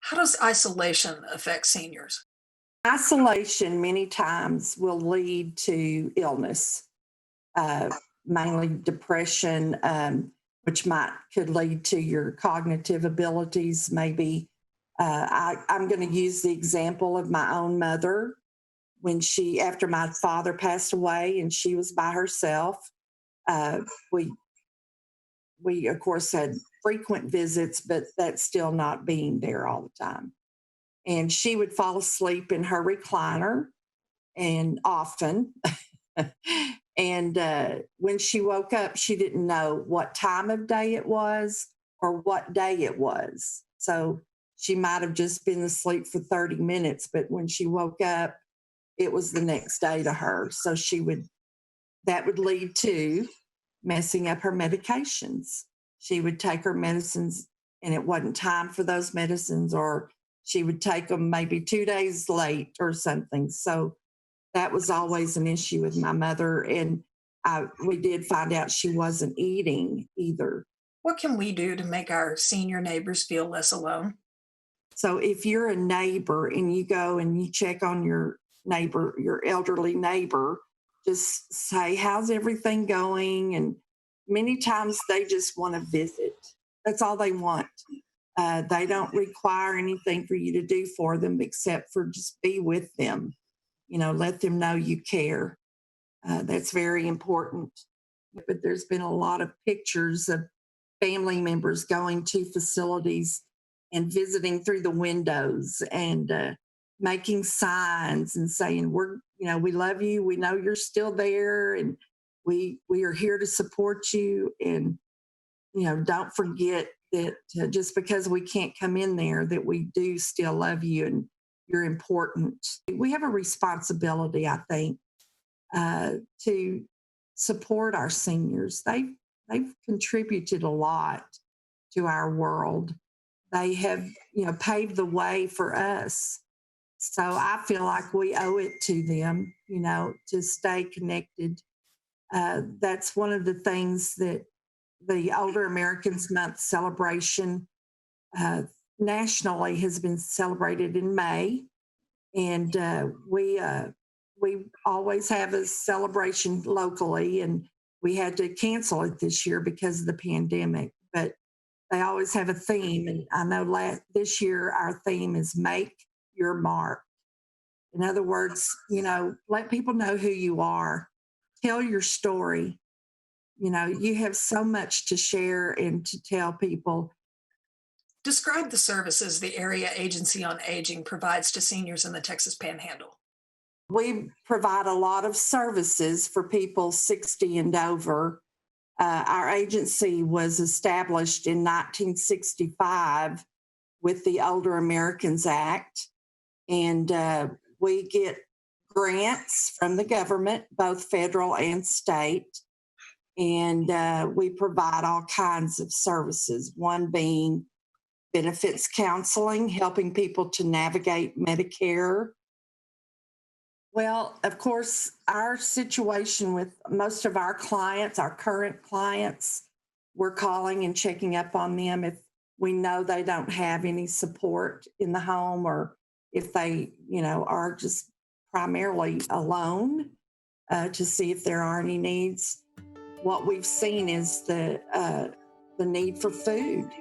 How does isolation affect seniors? Isolation many times will lead to illness, uh, mainly depression, which might could lead to your cognitive abilities. Maybe I'm going to use the example of my own mother when after my father passed away and she was by herself. Uh, we we of course had frequent visits, but that's still not being there all the time. And she would fall asleep in her recliner and often. And when she woke up, she didn't know what time of day it was or what day it was. So she might have just been asleep for 30 minutes, but when she woke up, it was the next day to her. So that would lead to messing up her medications. She would take her medicines and it wasn't time for those medicines, or she would take them maybe 2 days late or something. So that was always an issue with my mother. And we did find out she wasn't eating either. What can we do to make our senior neighbors feel less alone? So if you're a neighbor and you go and you check on your neighbor, your elderly neighbor, just say, how's everything going? And many times they just want to visit. That's all they want. They don't require anything for you to do for them except for just be with them. Let them know you care. That's very important. But there's been a lot of pictures of family members going to facilities and visiting through the windows and making signs and saying, we love you. We know you're still there and we are here to support you. And, don't forget that just because we can't come in there, that we do still love you and you're important. We have a responsibility, I think, to support our seniors. They've contributed a lot to our world. They have, paved the way for us. So I feel like we owe it to them, to stay connected. That's one of the things that the Older Americans Month celebration uh, nationally has been celebrated in May, and we always have a celebration locally, and we had to cancel it this year because of the pandemic. But they always have a theme, and I know this year our theme is "Make Your Mark." In other words, let people know who you are, tell your story. You have so much to share and to tell people. Describe the services the Area Agency on Aging provides to seniors in the Texas Panhandle. We provide a lot of services for people 60 and over. Our agency was established in 1965 with the Older Americans Act, and we get grants from the government, both federal and state, and we provide all kinds of services, one being benefits counseling, helping people to navigate Medicare. Well, of course, our situation with most of our clients, our current clients, we're calling and checking up on them if we know they don't have any support in the home, or if they, are just primarily alone, to see if there are any needs. What we've seen is the need for food.